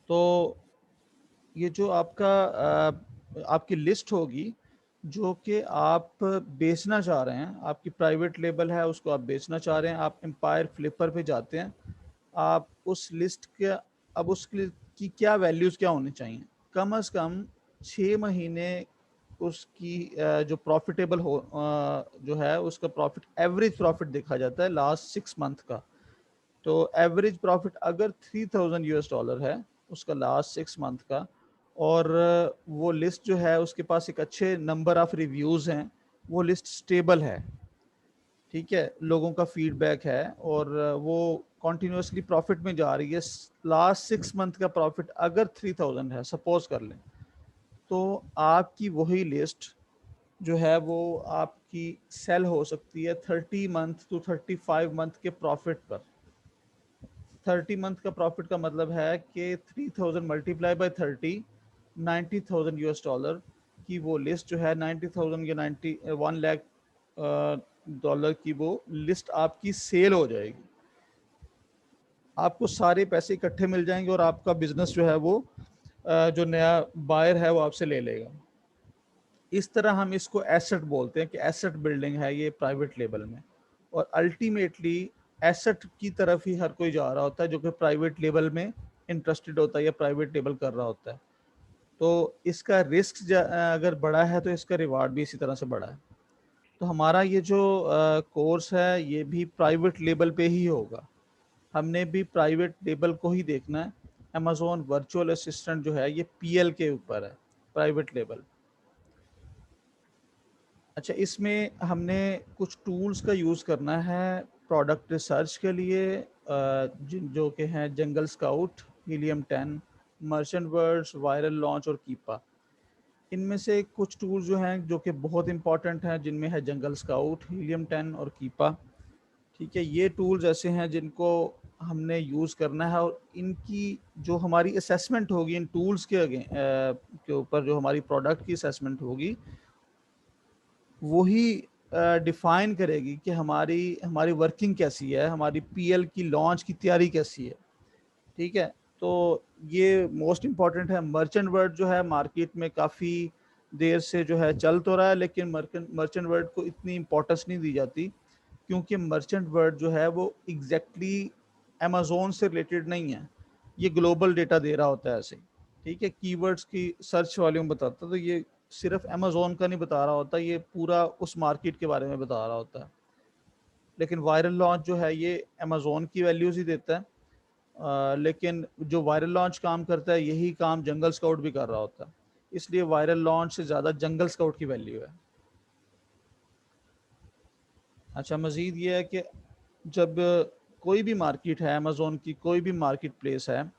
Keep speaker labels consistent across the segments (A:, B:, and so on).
A: तो ये जो आपकी लिस्ट होगी जो कि आप बेचना चाह रहे हैं, आपकी प्राइवेट लेबल है उसको आप बेचना चाह रहे हैं, आप एम्पायर फ्लिपर पे जाते हैं, आप उस लिस्ट के अब उसकी की क्या वैल्यूज़ क्या होनी चाहिए, कम से कम 6 महीने उसकी जो प्रॉफिटेबल हो जो है उसका प्रॉफिट, एवरेज प्रॉफिट देखा जाता है लास्ट 6 मंथ का। तो एवरेज प्रॉफिट अगर $3000 है उसका लास्ट 6 मंथ का, और वो लिस्ट जो है उसके पास एक अच्छे नंबर ऑफ रिव्यूज़ हैं, वो लिस्ट स्टेबल है, ठीक है, लोगों का फीडबैक है, और वो कॉन्टिन्यूसली प्रॉफिट में जा रही है, लास्ट 6 मंथ का प्रॉफिट अगर 3000 है सपोज कर लें, तो आपकी वही लिस्ट जो है वो आपकी सेल हो सकती है 30 मंथ टू 35 मंथ के प्रॉफिट पर। 30 मंथ का प्रॉफिट का मतलब है कि 3000 मल्टीप्लाई बाय 30, $90,000 की वो लिस्ट जो है, 90,000 या 1 लाख डॉलर की वो लिस्ट आपकी सेल हो जाएगी, आपको सारे पैसे इकट्ठे मिल जाएंगे और आपका बिजनेस जो है वो जो नया बायर है वो आपसे ले लेगा। इस तरह हम इसको एसेट बोलते हैं कि एसेट बिल्डिंग है ये प्राइवेट लेवल में, और अल्टीमेटली एसेट की तरफ ही हर कोई जा रहा होता है जो कि प्राइवेट लेवल में इंटरेस्टेड होता है या प्राइवेट लेवल कर रहा होता है। तो इसका रिस्क अगर बड़ा है तो इसका रिवार्ड भी इसी तरह से बड़ा है। तो हमारा ये जो कोर्स है ये भी प्राइवेट लेवल पे ही होगा, हमने भी प्राइवेट लेवल को ही देखना है। अमेजोन वर्चुअल असिस्टेंट जो है ये पीएल के ऊपर है, प्राइवेट लेवल। अच्छा, इसमें हमने कुछ टूल्स का यूज़ करना है प्रोडक्ट रिसर्च के लिए, जो कि हैं जंगल scout, helium 10, merchant words, viral launch और कीपा। इनमें से कुछ टूल्स जो हैं जो कि बहुत इंपॉर्टेंट हैं, जिनमें है जंगल स्काउट, हीलियम 10 और कीपा। ठीक है, ये टूल्स ऐसे हैं जिनको हमने यूज़ करना है, और इनकी जो हमारी असेसमेंट होगी इन टूल्स के ऊपर, जो हमारी प्रोडक्ट की असेसमेंट होगी वही डिफाइन करेगी कि हमारी हमारी वर्किंग कैसी है, हमारी पीएल की लॉन्च की तैयारी कैसी है। ठीक है, तो ये मोस्ट इम्पॉर्टेंट है। मर्चेंट वर्ड जो है मार्केट में काफ़ी देर से जो है चल तो रहा है, लेकिन मर्चेंट वर्ड को इतनी इम्पोर्टेंस नहीं दी जाती, क्योंकि मर्चेंट वर्ड जो है वो एग्जैक्टली अमेजोन से रिलेटेड नहीं है, ये ग्लोबल डेटा दे रहा होता है ऐसे। ठीक है, कीवर्ड्स की सर्च वॉल्यूम बताता है, तो ये सिर्फ अमेजोन का नहीं बता रहा होता, ये पूरा उस मार्केट के बारे में बता रहा होता है। लेकिन वायरल लॉन्च जो है ये अमेजोन की वैल्यूज़ ही देता है, लेकिन जो वायरल लॉन्च काम करता है यही काम जंगल स्काउट भी कर रहा होता है, इसलिए वायरल लॉन्च से ज़्यादा जंगल स्काउट की वैल्यू है। अच्छा, मज़ीद ये है कि जब कोई भी मार्केट है, अमेज़ोन की कोई भी मार्केट प्लेस है,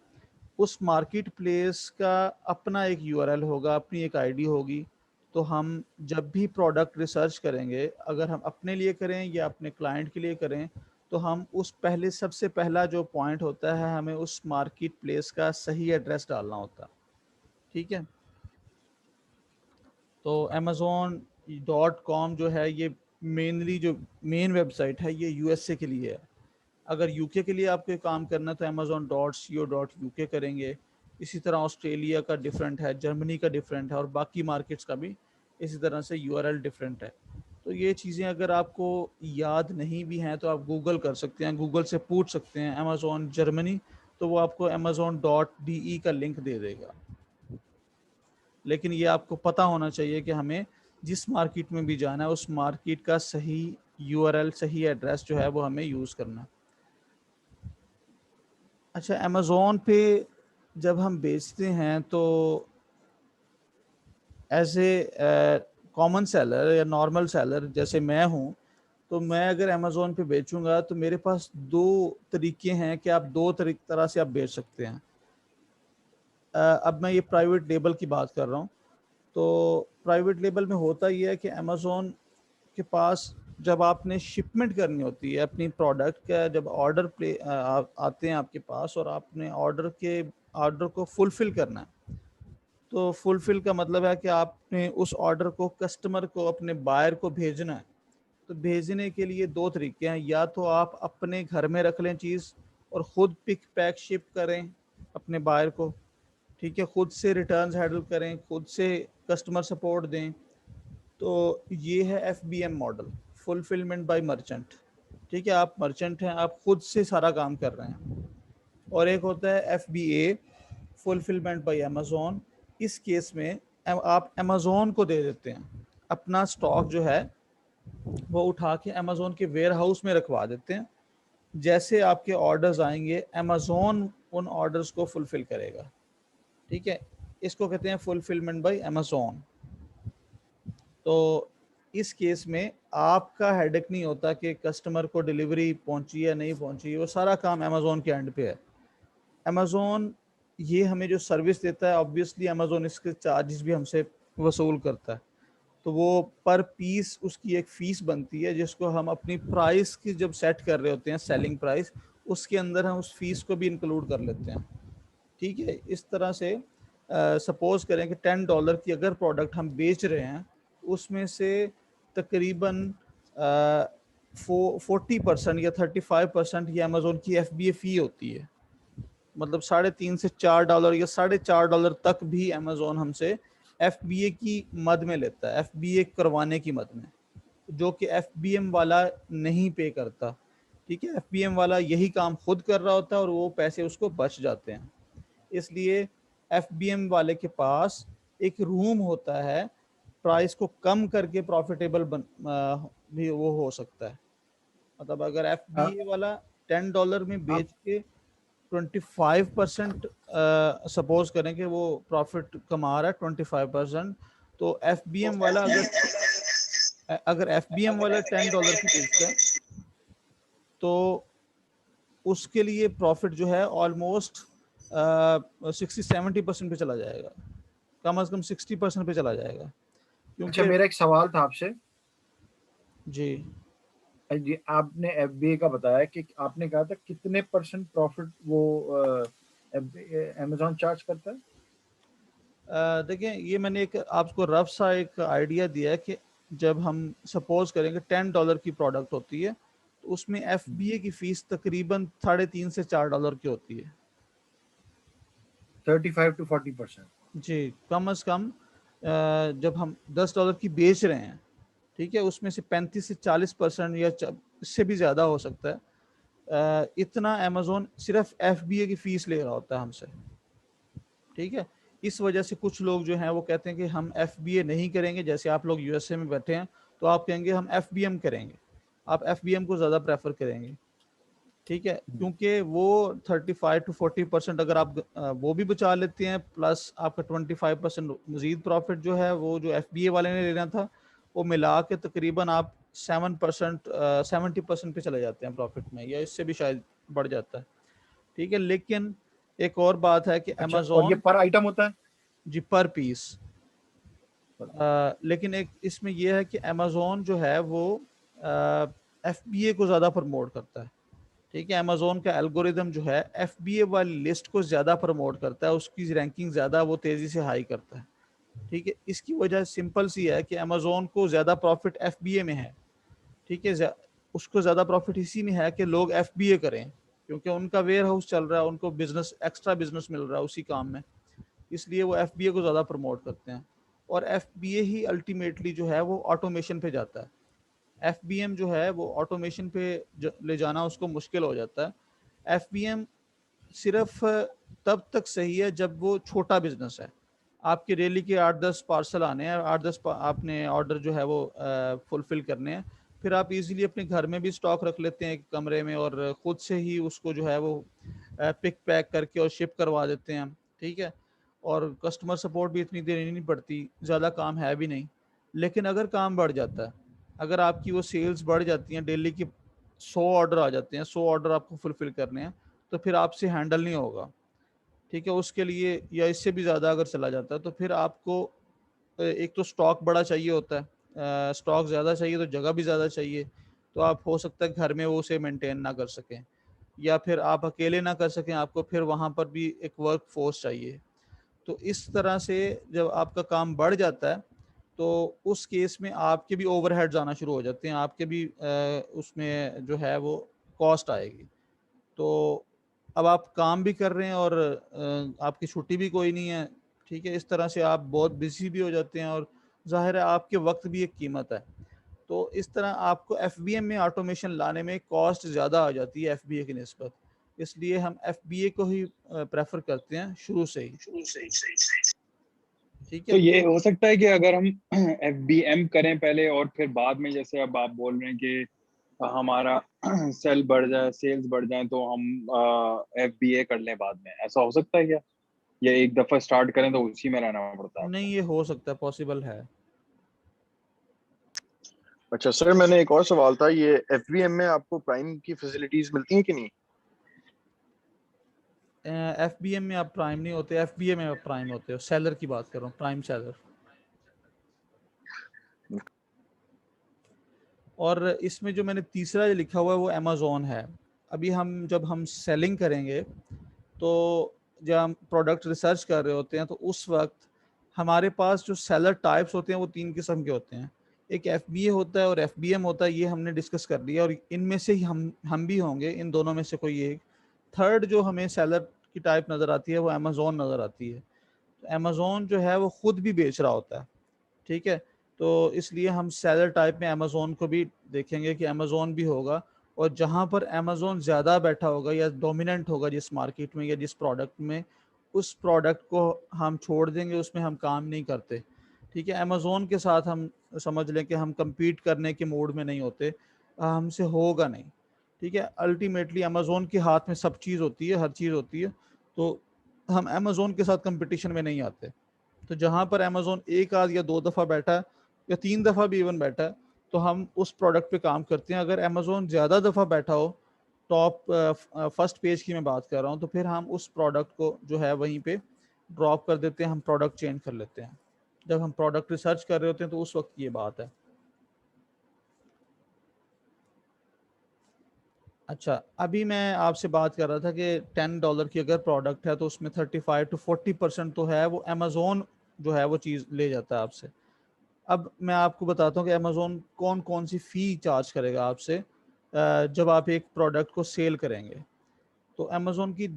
A: उस मार्केट प्लेस का अपना एक यूआरएल होगा, अपनी एक आईडी होगी। तो हम जब भी प्रोडक्ट रिसर्च करेंगे, अगर हम अपने लिए करें या अपने क्लाइंट के लिए करें, तो हम उस पहले सबसे पहला जो पॉइंट होता है, हमें उस मार्केट प्लेस का सही एड्रेस डालना होता है। ठीक है, तो amazon.com जो है ये मेनली जो मेन वेबसाइट है ये यूएसए के लिए है। अगर यूके के लिए आपको काम करना है तो amazon.co.uk करेंगे। इसी तरह ऑस्ट्रेलिया का डिफरेंट है, जर्मनी का डिफरेंट है, और बाकी मार्केट्स का भी इसी तरह से यूआरएल डिफरेंट है। तो ये चीज़ें अगर आपको याद नहीं भी हैं तो आप गूगल कर सकते हैं, गूगल से पूछ सकते हैं अमेज़ॉन जर्मनी, तो वो आपको amazon.de का लिंक दे देगा। लेकिन ये आपको पता होना चाहिए कि हमें जिस मार्केट में भी जाना है उस मार्केट का सही यूआरएल, सही एड्रेस जो है वो हमें यूज़ करना है। अच्छा, अमेज़ोन पे जब हम बेचते हैं तो एज ए कॉमन सेलर या नॉर्मल सेलर जैसे मैं हूँ, तो मैं अगर अमेज़ोन पे बेचूंगा तो मेरे पास दो तरीके हैं कि आप दो तरह से आप बेच सकते हैं। अब मैं ये प्राइवेट लेबल की बात कर रहा हूँ। तो प्राइवेट लेबल में होता ये है कि अमेज़ोन के पास जब आपने शिपमेंट करनी होती है अपनी प्रोडक्ट का, जब आते हैं आपके पास और आपने ऑर्डर को फुलफ़िल करना है, तो फुलफ़िल का मतलब है कि आपने उस ऑर्डर को कस्टमर को, अपने बायर को भेजना है। तो भेजने के लिए दो तरीके हैं, या तो आप अपने घर में रख लें चीज़ और ख़ुद पिक पैक शिप करें अपने बायर को, ठीक है, खुद से रिटर्न्स हैंडल करें, खुद से कस्टमर सपोर्ट दें। तो ये है FBM model, fulfilment bye merchant. ठीक है, आप मर्चेंट हैं, आप खुद से सारा काम कर रहे हैं। और एक होता है FBA, फुलफिलमेंट बाय अमेज़ॉन। इस केस में आप अमेज़ॉन को दे देते हैं अपना स्टॉक जो है, वो उठा के अमेज़ॉन के वेयर हाउस में रखवा देते हैं। जैसे आपके ऑर्डर्स आएंगे, अमेज़ॉन उन ऑर्डर्स को फुलफिल करेगा। ठीक है, इसको कहते हैं फुलफिलमेंट बाय अमेज़ॉन। तो इस केस में आपका हेडेक नहीं होता कि कस्टमर को डिलीवरी पहुंची या नहीं पहुंची, वो सारा काम अमेज़ॉन के एंड पे है। अमेज़ॉन ये हमें जो सर्विस देता है, ऑब्वियसली अमेज़ॉन इसके चार्जेस भी हमसे वसूल करता है। तो वो पर पीस उसकी एक फ़ीस बनती है, जिसको हम अपनी प्राइस की जब सेट कर रहे होते हैं, सेलिंग प्राइस, उसके अंदर हम उस फीस को भी इंक्लूड कर लेते हैं। ठीक है, इस तरह से सपोज करें कि $10 की अगर प्रोडक्ट हम बेच रहे हैं, उसमें से तकरीबन 40% या 35% ये अमेज़ोन की FBA फ़ी होती है। मतलब $3.5 से $4 या $4.5 तक भी अमेज़ोन हमसे FBA की मद में लेता है, FBA करवाने की मद में, जो कि FBM वाला नहीं पे करता। ठीक है, FBM वाला यही काम खुद कर रहा होता है और वो पैसे उसको बच जाते हैं। इसलिए FBM वाले के पास एक रूम होता है, प्राइस को कम करके प्रॉफिटेबल भी वो हो सकता है। मतलब अगर FBA वाला $10 में बेच
B: आप
A: के 25% सपोज करें कि वो प्रॉफिट कमा रहा है 25%, तो FBM वाला अगर FBM वाला $10 की बेचता है, तो उसके लिए प्रॉफिट जो है ऑलमोस्ट 60-70% पे चला जाएगा, कम से कम 60% पे चला जाएगा,
B: अच्छा,
A: क्योंकि
B: मेरा एक सवाल था आपसे।
A: जी
B: जी, आपने एफबीए का बताया कि आपने कहा था कितने परसेंट प्रॉफिट वो अमेजोन चार्ज करता है?
A: देखिए, ये मैंने एक आपको रफ सा एक आइडिया दिया है कि जब हम सपोज करेंगे $10 की प्रोडक्ट होती है, तो उसमें FBA की फीस तकरीबन $3.5 से $4 की होती है।
B: 35 to 40%।
A: जी, कम से कम जब हम $10 की बेच रहे हैं, ठीक है, उसमें से 35 से 40% या इससे भी ज़्यादा हो सकता है। इतना अमेज़ोन सिर्फ FBA की फ़ीस ले रहा होता है हमसे। ठीक है, इस वजह से कुछ लोग जो हैं वो कहते हैं कि हम FBA नहीं करेंगे। जैसे आप लोग USA में बैठे हैं, तो आप कहेंगे हम FBM करेंगे, आप FBM को ज़्यादा प्रेफर करेंगे। ठीक है, क्योंकि वो 35 to 40% अगर आप वो भी बचा लेते हैं, प्लस आपका 25% मजीद प्रॉफिट जो है वो जो FBA वाले ने लेना था, वो मिला के तकरीबन आप 7% 70% पे चले जाते हैं प्रॉफिट में, या इससे भी शायद बढ़ जाता है। ठीक है, लेकिन एक और बात है कि
B: अच्छा, और ये
A: अमेजोन,
B: पर आइटम होता है?
A: जी पर पीस, लेकिन एक इसमें यह है कि अमेजोन जो है वो FBA को ज़्यादा प्रमोट करता है। ठीक है, अमेजोन का एल्गोरिदम जो है FBA वाली लिस्ट को ज़्यादा प्रमोट करता है, उसकी रैंकिंग ज़्यादा वो तेज़ी से हाई करता है। ठीक है, इसकी वजह सिंपल सी है कि अमेजोन को ज़्यादा प्रॉफिट FBA में है। ठीक है, उसको ज़्यादा प्रॉफिट इसी में है कि लोग FBA करें, क्योंकि उनका वेयर हाउस चल रहा है, उनको बिजनेस, एक्स्ट्रा बिजनेस मिल रहा है उसी काम में, इसलिए वो FBA को ज़्यादा प्रमोट करते हैं। और FBA ही अल्टीमेटली जो है वो ऑटोमेशन पे जाता है। FBM जो है वो ऑटोमेशन पे ले जाना उसको मुश्किल हो जाता है। FBM सिर्फ तब तक सही है जब वो छोटा बिजनेस है। आपके डेली के 8-10 पार्सल आने हैं, 8-10 आपने ऑर्डर जो है वो फुलफिल करने हैं, फिर आप इजीली अपने घर में भी स्टॉक रख लेते हैं एक कमरे में, और खुद से ही उसको जो है वो पिक पैक करके और शिप करवा देते हैं। ठीक है, और कस्टमर सपोर्ट भी इतनी देनी नहीं पड़ती, ज़्यादा काम है भी नहीं। लेकिन अगर काम बढ़ जाता है, अगर आपकी वो सेल्स बढ़ जाती हैं, डेली की 100 ऑर्डर आ जाते हैं, 100 ऑर्डर आपको फुलफिल करने हैं, तो फिर आपसे हैंडल नहीं होगा। ठीक है, उसके लिए या इससे भी ज़्यादा अगर चला जाता है, तो फिर आपको एक तो स्टॉक बड़ा चाहिए होता है, स्टॉक ज़्यादा चाहिए तो जगह भी ज़्यादा चाहिए। तो आप हो सकता है घर में वो उसे मेंटेन ना कर सकें, या फिर आप अकेले ना कर सकें, आपको फिर वहाँ पर भी एक वर्क फोर्स चाहिए। तो इस तरह से जब आपका काम बढ़ जाता है, तो उस केस में आपके भी ओवरहेड्स आना शुरू हो जाते हैं, आपके भी उसमें जो है वो कॉस्ट आएगी। तो अब आप काम भी कर रहे हैं और आपकी छुट्टी भी कोई नहीं है, ठीक है, इस तरह से आप बहुत बिजी भी हो जाते हैं और जाहिर है आपके वक्त भी एक कीमत है। तो इस तरह आपको एफबीएम में ऑटोमेशन लाने में कॉस्ट ज़्यादा आ जाती है एफबीए की निस्बत, इसलिए हम एफबीए को ही प्रेफर करते हैं शुरू से ही। ठीक
C: तो
A: है।
C: ये
A: तो
C: हो सकता है कि अगर हम FBM करें पहले और फिर बाद में, जैसे अब आप बोल रहे हैं कि हमारा सेल बढ़ जाए, सेल्स बढ़ जाए, तो हम FBA कर लें बाद में, ऐसा हो सकता है क्या? या एक दफा स्टार्ट करें तो उसी में रहना पड़ता है
A: नहीं,
C: आपको?
A: ये हो सकता है, पॉसिबल है।
D: अच्छा सर, मैंने एक और सवाल था, ये एफबीएम में आपको प्राइम की फैसिलिटीज मिलती हैं कि नहीं?
A: एफबीएम में आप प्राइम नहीं होते, एफबीए में आप प्राइम होते हो। सेलर की बात कर रहा हूँ, प्राइम सेलर। और इसमें जो मैंने तीसरा जो लिखा हुआ है वो अमेज़ॉन है। अभी जब हम सेलिंग करेंगे, तो जब हम प्रोडक्ट रिसर्च कर रहे होते हैं, तो उस वक्त हमारे पास जो सेलर टाइप्स होते हैं वो 3 किस्म के होते हैं। एक एफबीए होता है और एफबीएम होता है, ये हमने डिस्कस कर लिया, और इनमें से ही हम भी होंगे, इन दोनों में से कोई एक। थर्ड जो हमें सेलर की टाइप नज़र आती है वो अमेज़ॉन नज़र आती है। तो अमेज़ॉन जो है वो खुद भी बेच रहा होता है, ठीक है। तो इसलिए हम सेलर टाइप में अमेज़ॉन को भी देखेंगे कि अमेज़ॉन भी होगा, और जहाँ पर अमेज़ॉन ज़्यादा बैठा होगा या डोमिनेंट होगा जिस मार्केट में या जिस प्रोडक्ट में, उस प्रोडक्ट को हम छोड़ देंगे, उसमें हम काम नहीं करते, ठीक है। अमेज़ॉन के साथ हम समझ लें कि हम compete करने के मूड में नहीं होते, हमसे होगा नहीं, ठीक है। अल्टीमेटली अमेज़ॉन के हाथ में सब चीज़ होती है, हर चीज़ होती है, तो हम अमेज़ॉन के साथ कंपटीशन में नहीं आते। तो जहाँ पर अमेज़ॉन एक आध या 2 दफ़ा बैठा है, या 3 दफ़ा भी इवन बैठा है, तो हम उस प्रोडक्ट पे काम करते हैं। अगर अमेज़ॉन ज़्यादा दफ़ा बैठा हो, टॉप फर्स्ट पेज की मैं बात कर रहा हूँ, तो फिर हम उस प्रोडक्ट को जो है वहीं पे ड्रॉप कर देते हैं, हम प्रोडक्ट चेंज कर लेते हैं। जब हम प्रोडक्ट रिसर्च कर रहे होते हैं तो उस वक्त ये बात है। अच्छा, अभी मैं आपसे बात कर रहा था कि $10 की अगर प्रोडक्ट है तो उसमें 35 to 40% तो है वो अमेज़ॉन जो है वो चीज़ ले जाता है आपसे। अब मैं आपको बताता हूँ कि अमेज़ॉन कौन कौन सी फ़ी चार्ज करेगा आपसे जब आप एक प्रोडक्ट को सेल करेंगे। तो अमेज़ॉन की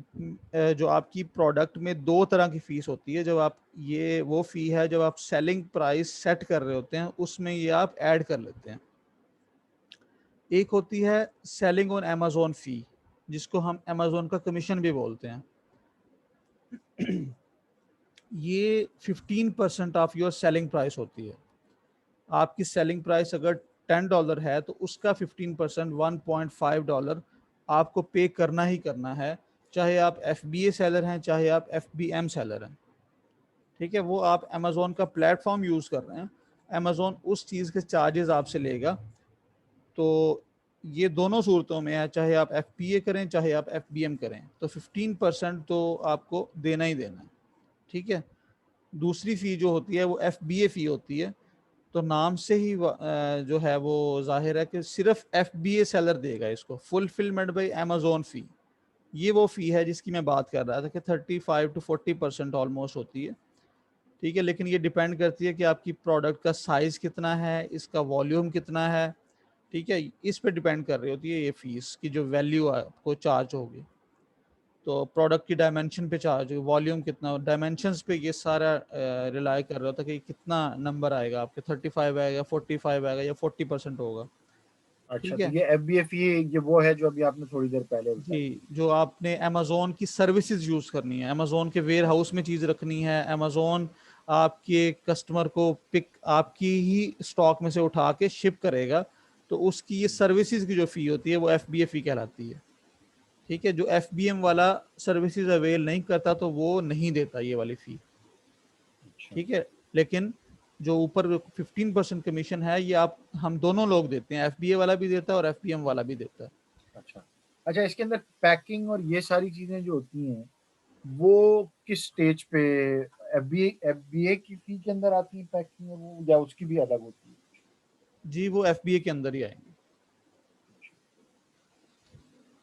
A: जो आपकी प्रोडक्ट में 2 तरह की फ़ीस होती है। जब आप ये वो फ़ी है जब आप सेलिंग प्राइस सेट कर रहे होते हैं, उसमें ये आप ऐड कर लेते हैं। एक होती है सेलिंग ऑन अमेज़ॉन फ़ी, जिसको हम अमेज़ॉन का कमीशन भी बोलते हैं। ये 15% ऑफ योर सेलिंग प्राइस होती है। आपकी सेलिंग प्राइस अगर $10 है तो उसका 15% $1.5 आपको पे करना ही करना है, चाहे आप FBA सेलर हैं, चाहे आप FBM सेलर हैं, ठीक है। वो आप अमेज़ॉन का प्लेटफॉर्म यूज़ कर रहे हैं, अमेज़ॉन उस चीज़ के चार्जेस आपसे लेगा। तो ये दोनों सूरतों में है, चाहे आप FBA करें चाहे आप FBM करें, तो 15% तो आपको देना ही देना है, ठीक है। दूसरी फ़ी जो होती है वो FBA फ़ी होती है। तो नाम से ही जो है वो जाहिर है कि सिर्फ FBA सेलर देगा इसको, फुलफिलमेंट बाय अमेज़ॉन फ़ी। ये वो फ़ी है जिसकी मैं बात कर रहा था कि 35 to 40% ऑलमोस्ट होती है, ठीक है। लेकिन ये डिपेंड करती है कि आपकी प्रोडक्ट का साइज़ कितना है, इसका वॉल्यूम कितना है, ठीक है। इस पे डिपेंड कर रही होती है ये फ़ीस की जो वैल्यू आपको चार्ज होगी। तो प्रोडक्ट की डायमेंशन पे चार्ज, वॉल्यूम कितना, डायमेंशंस पे ये सारा रिलाई कर रहा होता है कि कितना नंबर आएगा आपके, 35 आएगा, 45 आएगा या 40% होगा,
B: अच्छा,
A: ठीक
B: तो
A: है।
B: ये FBF ये वो है जो अभी आपने थोड़ी देर पहले बताई।
A: जी, जो आपने अमेज़ॉन की सर्विसेज यूज़ करनी है, अमेज़ॉन के वेयर हाउस में चीज़ रखनी है, अमेज़ॉन आपके कस्टमर को पिक आपकी ही स्टॉक में से उठा के शिप करेगा, तो उसकी ये सर्विसेज की जो फ़ी होती है वो FBA फ़ी कहलाती है, ठीक है। जो FBM वाला सर्विसेज अवेल नहीं करता तो वो नहीं देता ये वाली फ़ी,
B: अच्छा
A: ठीक है। लेकिन जो ऊपर 15% कमीशन है ये आप हम दोनों लोग देते हैं, FBA वाला भी देता है और FBM वाला भी देता है।
B: अच्छा अच्छा, इसके अंदर पैकिंग और ये सारी चीजें जो होती हैं वो किस स्टेज पे FBA की फी के अंदर आती है पैकिंग, और वो या उसकी भी अलग होती है?
A: जी, वो FBA के अंदर ही आएंगे।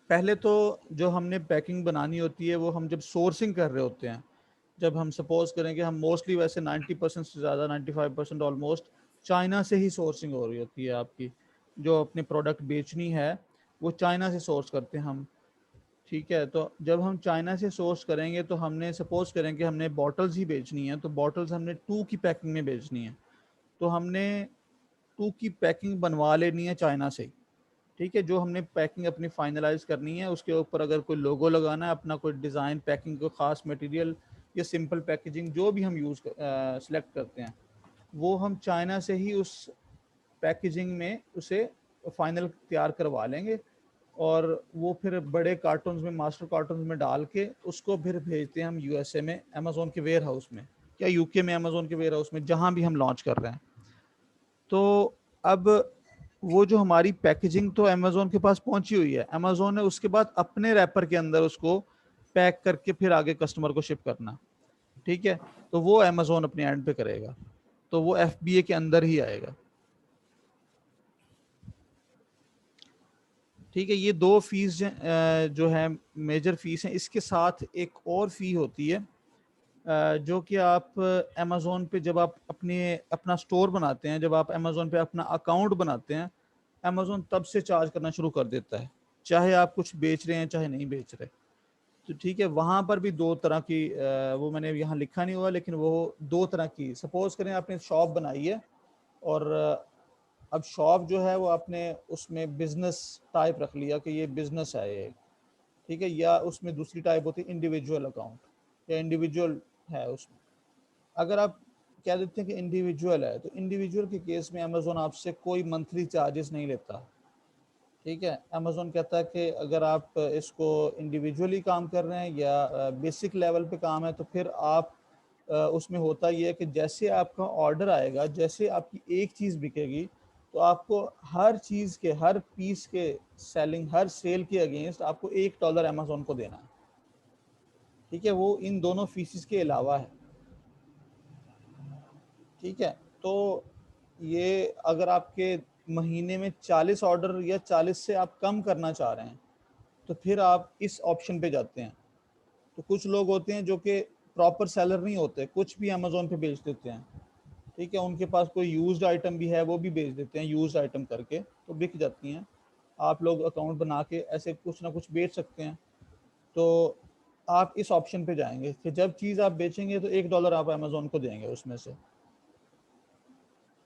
A: पहले तो जो हमने पैकिंग बनानी होती है वो हम जब सोर्सिंग कर रहे होते हैं, जब हम सपोज करें कि हम मोस्टली वैसे 90% से ज़्यादा 95% ऑलमोस्ट चाइना से ही सोर्सिंग हो रही होती है आपकी, जो अपने प्रोडक्ट बेचनी है वो चाइना से सोर्स करते हैं हम, ठीक है, तो जब हम चाइना से सोर्स करेंगे तो हमने सपोज करें कि हमने बॉटल्स ही बेचनी है, तो बॉटल्स हमने 2 की पैकिंग में बेचनी है, तो हमने 2 की पैकिंग बनवा लेनी है चाइना से ही। ठीक है, जो हमने पैकिंग अपनी फाइनलाइज करनी है, उसके ऊपर अगर कोई लोगो लगाना है, अपना कोई डिज़ाइन, पैकिंग को ख़ास मटेरियल या सिंपल पैकेजिंग जो भी हम सेलेक्ट करते हैं, वो हम चाइना से ही उस पैकेजिंग में उसे फाइनल तैयार करवा लेंगे, और वो फिर बड़े कार्टून्स में, मास्टर कार्टून्स में डाल के उसको फिर भेजते हैं हम यूएसए में अमेज़ोन के वेयर हाउस में, या यूके में अमेज़ोन के वेयर हाउस में, जहाँ भी हम लॉन्च कर रहे हैं। तो अब वो जो हमारी पैकेजिंग तो अमेज़ोन के पास पहुंची हुई है, अमेज़ोन ने उसके बाद अपने रैपर के अंदर उसको पैक करके फिर आगे कस्टमर को शिप करना। ठीक है, तो वो अमेज़ोन अपने एंड पे करेगा, तो वो एफबीए के अंदर ही आएगा। ठीक है, ये 2 फीस जो है मेजर फीस हैं। इसके साथ एक और फी होती है जो कि आप अमेज़ोन पे जब आप अपना स्टोर बनाते हैं, जब आप अमेज़ोन पे अपना अकाउंट बनाते हैं, अमेज़ोन तब से चार्ज करना शुरू कर देता है, चाहे आप कुछ बेच रहे हैं चाहे नहीं बेच रहे। तो ठीक है, वहाँ पर भी 2 तरह की वो मैंने यहाँ लिखा नहीं हुआ, लेकिन वो 2 तरह की, सपोज करें आपने शॉप बनाई है, और अब शॉप जो है वो आपने उसमें बिजनेस टाइप रख लिया कि ये बिजनेस है ये। ठीक है, या उसमें दूसरी टाइप होती है इंडिविजुअल अकाउंट, या इंडिविजुअल है उसमें। अगर आप कह देते हैं कि इंडिविजुअल है, तो इंडिविजुअल के केस में अमेज़ोन आपसे कोई मंथली चार्जेस नहीं लेता। ठीक है, अमेज़ोन कहता है कि अगर आप इसको इंडिविजुअली काम कर रहे हैं या बेसिक लेवल पे काम है, तो फिर आप उसमें होता ये है कि जैसे आपका ऑर्डर आएगा, जैसे आपकी एक चीज़ बिकेगी, तो आपको हर चीज़ के, हर पीस के सेलिंग, हर सेल के अगेंस्ट आपको $1 अमेज़ोन को देना है। ठीक है, वो इन दोनों फीसिस के अलावा है। ठीक है, तो ये अगर आपके महीने में 40 ऑर्डर या 40 से आप कम करना चाह रहे हैं, तो फिर आप इस ऑप्शन पे जाते हैं। तो कुछ लोग होते हैं जो कि प्रॉपर सेलर नहीं होते, कुछ भी अमेज़ोन पे बेच देते हैं। ठीक है, उनके पास कोई यूज्ड आइटम भी है, वो भी बेच देते हैं यूज्ड आइटम करके, तो बिक जाती हैं। आप लोग अकाउंट बना के ऐसे कुछ ना कुछ बेच सकते हैं। तो आप इस ऑप्शन पे जाएंगे कि जब चीज़ आप बेचेंगे तो $1 आप अमेज़ोन को देंगे उसमें से।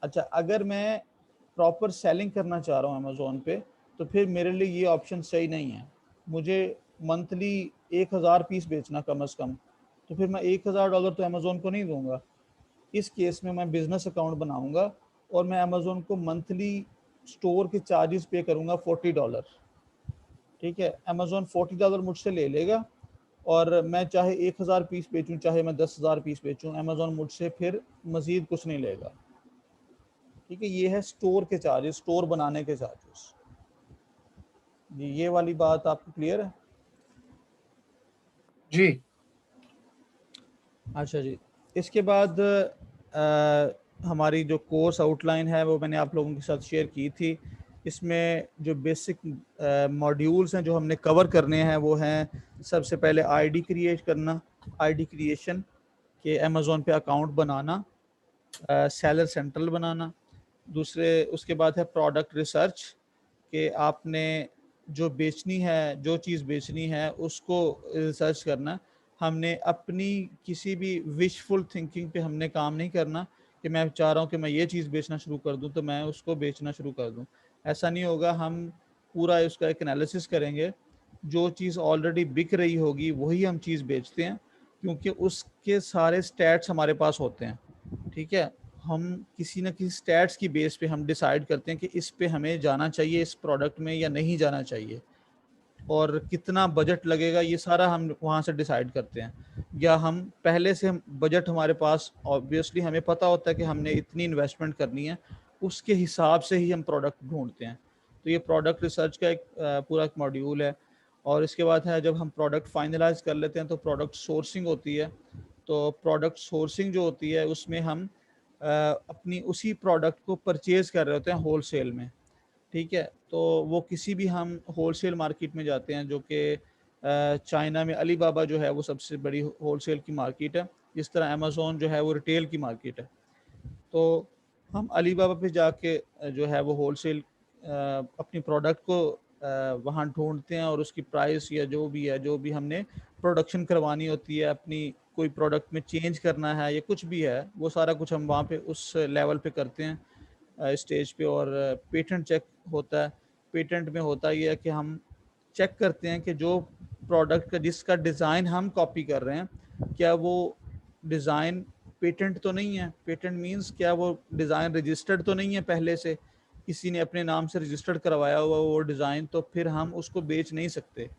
A: अच्छा, अगर मैं प्रॉपर सेलिंग करना चाह रहा हूँ अमेज़ोन पे, तो फिर मेरे लिए ये ऑप्शन सही नहीं है। मुझे मंथली 1000 पीस बेचना कम से कम, तो फिर मैं $1000 तो अमेज़ोन को नहीं दूंगा। इस केस में मैं बिजनेस अकाउंट बनाऊंगा, और मैं अमेज़ोन को मंथली स्टोर के चार्जेस पे करूंगा $40। ठीक है, अमेज़ोन $40 मुझसे ले लेगा, और मैं चाहे 1000 पीस बेचूं, चाहे मैं 10,000 पीस बेचूं, अमेज़ोन मुझसे फिर मज़ीद कुछ नहीं लेगा। ठीक है, ये है स्टोर के चार्जेस, स्टोर बनाने के चार्जेस। जी, ये वाली बात आपको क्लियर है?
B: जी।
A: अच्छा जी, इसके बाद हमारी जो कोर्स आउटलाइन है वो मैंने आप लोगों के साथ शेयर की थी। इसमें जो बेसिक मॉड्यूल्स हैं जो हमने कवर करने हैं, वो हैं सबसे पहले आईडी क्रिएट करना, आईडी क्रिएशन के अमेज़ोन पे अकाउंट बनाना, सेलर सेंट्रल बनाना। दूसरे उसके बाद है प्रोडक्ट रिसर्च, कि आपने जो बेचनी है, जो चीज़ बेचनी है उसको रिसर्च करना। हमने अपनी किसी भी विशफुल थिंकिंग पे हमने काम नहीं करना कि मैं चाह रहा हूँ कि मैं ये चीज़ बेचना शुरू कर दूँ तो मैं उसको बेचना शुरू कर दूँ। ऐसा नहीं होगा। हम पूरा उसका एक एनालिसिस करेंगे, जो चीज़ ऑलरेडी बिक रही होगी वही हम चीज़ बेचते हैं, क्योंकि उसके सारे स्टैट्स हमारे पास होते हैं। ठीक है, हम किसी न किसी स्टैट्स की बेस पे हम डिसाइड करते हैं कि इस पे हमें जाना चाहिए, इस प्रोडक्ट में, या नहीं जाना चाहिए, और कितना बजट लगेगा, ये सारा हम वहाँ से डिसाइड करते हैं। या हम पहले से हम बजट हमारे पास ऑब्वियसली हमें पता होता है कि हमने इतनी इन्वेस्टमेंट करनी है, उसके हिसाब से ही हम प्रोडक्ट ढूंढते हैं। तो ये प्रोडक्ट रिसर्च का एक पूरा एक मॉड्यूल है। और इसके बाद है, जब हम प्रोडक्ट फाइनलाइज कर लेते हैं तो प्रोडक्ट सोर्सिंग होती है। तो प्रोडक्ट सोर्सिंग जो होती है उसमें हम अपनी उसी प्रोडक्ट को परचेज कर रहे होते हैं होलसेल में। ठीक है, तो वो किसी भी हम होलसेल मार्केट में जाते हैं, जो कि चाइना में अली बाबा जो है वो सबसे बड़ी होलसेल की मार्केट है, जिस तरह अमेज़ोन जो है वो रिटेल की मार्केट है। तो हम अली बाबा पे जाके जो है वो होलसेल अपनी प्रोडक्ट को वहाँ ढूंढते हैं और उसकी प्राइस या जो भी हमने प्रोडक्शन करवानी होती है, अपनी कोई प्रोडक्ट में चेंज करना है या कुछ भी है, वो सारा कुछ हम वहाँ पे उस लेवल पे करते हैं स्टेज पे। और पेटेंट चेक होता है। पेटेंट में होता ये है कि हम चेक करते हैं कि जो प्रोडक्ट का जिसका डिज़ाइन हम कॉपी कर रहे हैं, क्या वो डिज़ाइन पेटेंट तो नहीं है। पेटेंट मींस क्या वो डिज़ाइन रजिस्टर्ड तो नहीं है, पहले से किसी ने अपने नाम से रजिस्टर्ड करवाया हुआ वो डिज़ाइन, तो फिर हम उसको बेच नहीं सकते।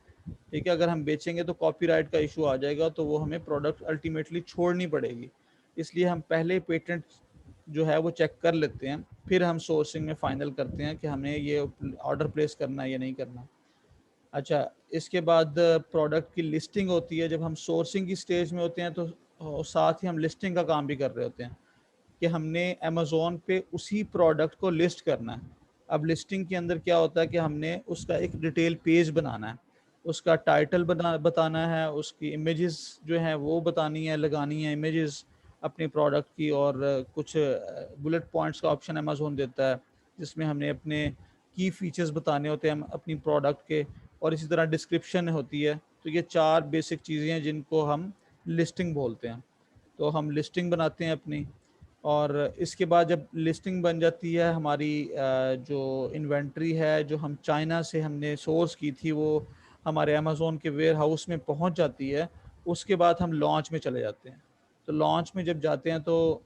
A: ठीक है, अगर हम बेचेंगे तो कॉपीराइट का इशू आ जाएगा, तो वो हमें प्रोडक्ट अल्टीमेटली छोड़नी पड़ेगी। इसलिए हम पहले पेटेंट जो है वो चेक कर लेते हैं, फिर हम सोर्सिंग में फाइनल करते हैं कि हमें ये ऑर्डर प्लेस करना है या नहीं करना। अच्छा, इसके बाद प्रोडक्ट की लिस्टिंग होती है। जब हम सोर्सिंग की स्टेज में होते हैं तो साथ ही हम लिस्टिंग का काम भी कर रहे होते हैं कि हमने अमेज़ोन पे उसी प्रोडक्ट को लिस्ट करना है। अब लिस्टिंग के अंदर क्या होता है कि हमने उसका एक डिटेल पेज बनाना है, उसका टाइटल बताना है, उसकी इमेजेस जो हैं वो बतानी है, लगानी है इमेजेस अपने प्रोडक्ट की, और कुछ बुलेट पॉइंट्स का ऑप्शन अमेज़ोन देता है जिसमें हमने अपने की फीचर्स बताने होते हैं अपनी प्रोडक्ट के, और इसी तरह डिस्क्रिप्शन होती है। तो ये 4 बेसिक चीज़ें हैं जिनको हम लिस्टिंग बोलते हैं। तो हम लिस्टिंग बनाते हैं अपनी, और इसके बाद जब लिस्टिंग बन जाती है हमारी, जो इन्वेंट्री है जो हम चाइना से हमने सोर्स की थी वो हमारे अमेज़ोन के वेयर हाउस में पहुंच जाती है। उसके बाद हम लॉन्च में चले जाते हैं। तो लॉन्च में जब जाते हैं तो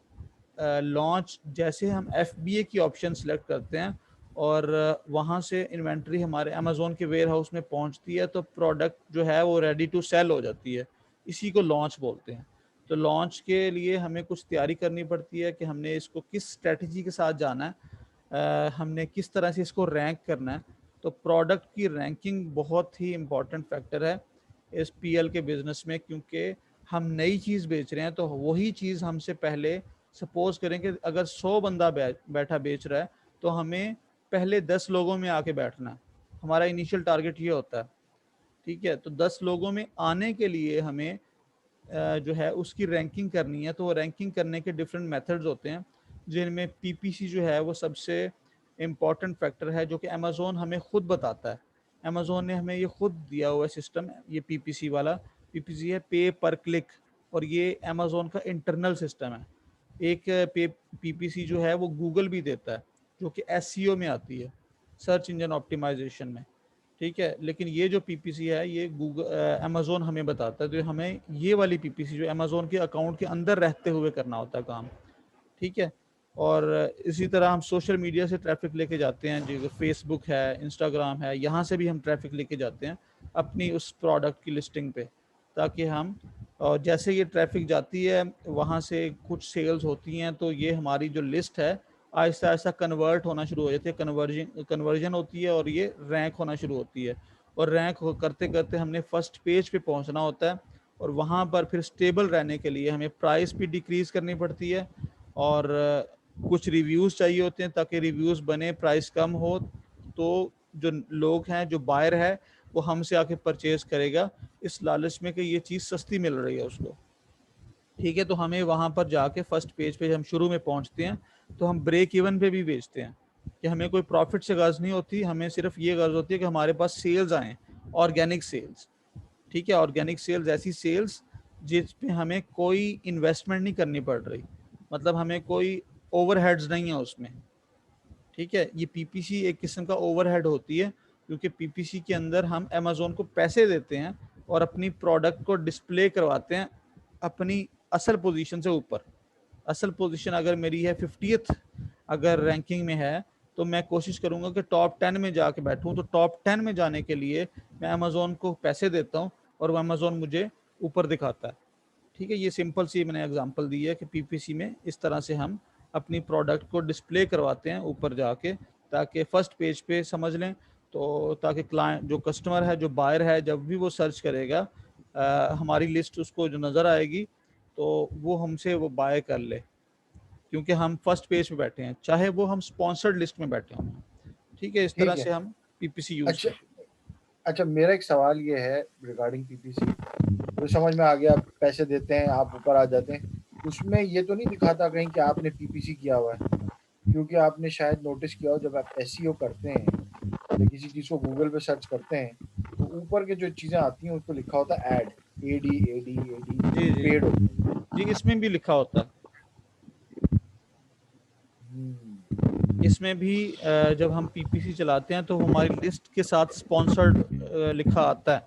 A: लॉन्च जैसे हम FBA की ऑप्शन सेलेक्ट करते हैं और वहाँ से इन्वेंट्री हमारे अमेज़ोन के वेयर हाउस में पहुँचती है, तो प्रोडक्ट जो है वो रेडी टू सेल हो जाती है। इसी को लॉन्च बोलते हैं। तो लॉन्च के लिए हमें कुछ तैयारी करनी पड़ती है कि हमने इसको किस स्ट्रेटजी के साथ जाना है, हमने किस तरह से इसको रैंक करना है। तो प्रोडक्ट की रैंकिंग बहुत ही इम्पोर्टेंट फैक्टर है इस PL के बिज़नेस में, क्योंकि हम नई चीज़ बेच रहे हैं। तो वही चीज़ हमसे पहले, सपोज करें कि अगर 100 बंदा बैठा बेच रहा है, तो हमें पहले 10 लोगों में आके बैठना है। हमारा इनिशियल टारगेट ये होता है। ठीक है, तो 10 लोगों में आने के लिए हमें जो है उसकी रैंकिंग करनी है। तो वो रैंकिंग करने के डिफरेंट मेथड्स होते हैं, जिनमें PPC जो है वो सबसे इम्पॉर्टेंट फैक्टर है, जो कि अमेज़ोन हमें खुद बताता है। अमेज़ोन ने हमें ये खुद दिया हुआ सिस्टम, ये PPC वाला। PPC है पे पर क्लिक, और ये अमेज़ोन का इंटरनल सिस्टम है। एक PPC जो है वो गूगल भी देता है, जो कि SEO में आती है, सर्च इंजन ऑप्टिमाइजेशन में। ठीक है, लेकिन ये जो PPC है ये गूगल अमेज़ोन हमें बताता है। तो हमें ये वाली PPC जो अमेज़ोन के अकाउंट के अंदर रहते हुए करना होता है काम। ठीक है, और इसी तरह हम सोशल मीडिया से ट्रैफिक लेके जाते हैं, जो फेसबुक है, इंस्टाग्राम है, यहाँ से भी हम ट्रैफिक लेके जाते हैं अपनी उस प्रोडक्ट की लिस्टिंग पे, ताकि हम, और जैसे ये ट्रैफिक जाती है वहाँ से कुछ सेल्स होती हैं, तो ये हमारी जो लिस्ट है आहिस्ता आहिस्ता कन्वर्ट होना शुरू हो जाती है, कन्वर्जन होती है, और ये रैंक होना शुरू होती है। और रैंक करते करते हमने फर्स्ट पेज पे पहुंचना होता है, और वहाँ पर फिर स्टेबल रहने के लिए हमें प्राइस भी डिक्रीज़ करनी पड़ती है, और कुछ रिव्यूज़ चाहिए होते हैं ताकि रिव्यूज़ बने, प्राइस कम हो, तो जो लोग हैं, जो बायर है, वो हमसे आके परचेज करेगा इस लालच में कि ये चीज़ सस्ती मिल रही है उसको। ठीक है, तो हमें वहाँ पर जाके फर्स्ट पेज पे हम शुरू में पहुँचते हैं, तो हम ब्रेक इवन पे भी बेचते हैं कि हमें कोई प्रॉफिट से गर्ज नहीं होती, हमें सिर्फ ये गर्ज होती है कि हमारे पास सेल्स आएँ, ऑर्गेनिक सेल्स। ठीक है, ऑर्गेनिक सेल्स, ऐसी सेल्स जिस पे हमें कोई इन्वेस्टमेंट नहीं करनी पड़ रही, मतलब हमें कोई ओवरहेड्स नहीं है उसमें। ठीक है, ये PPC एक किस्म का ओवरहेड होती है, क्योंकि PPC के अंदर हम अमेज़ोन को पैसे देते हैं और अपनी प्रोडक्ट को डिस्प्ले करवाते हैं अपनी असल पोजीशन से ऊपर। असल पोजीशन अगर मेरी है 50th, अगर रैंकिंग में है, तो मैं कोशिश करूंगा कि टॉप 10 में जाके बैठूं। तो टॉप 10 में जाने के लिए मैं अमेज़ोन को पैसे देता हूं और वो अमेज़ोन मुझे ऊपर दिखाता है। ठीक है, ये सिंपल सी मैंने एग्जांपल दी है कि PPC में इस तरह से हम अपनी प्रोडक्ट को डिस्प्ले करवाते हैं ऊपर जाके, ताकि फर्स्ट पेज पे समझ लें, तो ताकि क्लाइंट, जो कस्टमर है, जो बायर है, जब भी वो सर्च करेगा हमारी लिस्ट उसको जो नज़र आएगी, तो वो हमसे वो बाय कर ले, क्योंकि हम फर्स्ट पेज पे बैठे हैं, चाहे वो हम स्पॉन्सर्ड लिस्ट में बैठे हों। ठीक है, इस तरह
B: ठीक है।
A: से हम PPC यूज़
B: अच्छा,
A: करते हैं।
B: अच्छा, मेरा एक सवाल ये है रिगार्डिंग PPC, तो समझ में आ गया, पैसे देते हैं, आप ऊपर आ जाते हैं। उसमें ये तो नहीं दिखाता कहीं कि आपने PPC किया हुआ है? क्योंकि आपने शायद नोटिस किया हो, जब आप SEO करते हैं या किसी चीज को गूगल पे सर्च करते हैं तो ऊपर के जो चीजें आती हैं उसको लिखा होता है एड, एडी एडी एडी
A: जी जी
B: पेड होती है।
A: जी, इसमें भी लिखा होता है।
B: हम्म,
A: इसमें भी जब हम पीपीसी चलाते हैं तो हमारी लिस्ट के साथ स्पॉन्सर्ड लिखा आता है।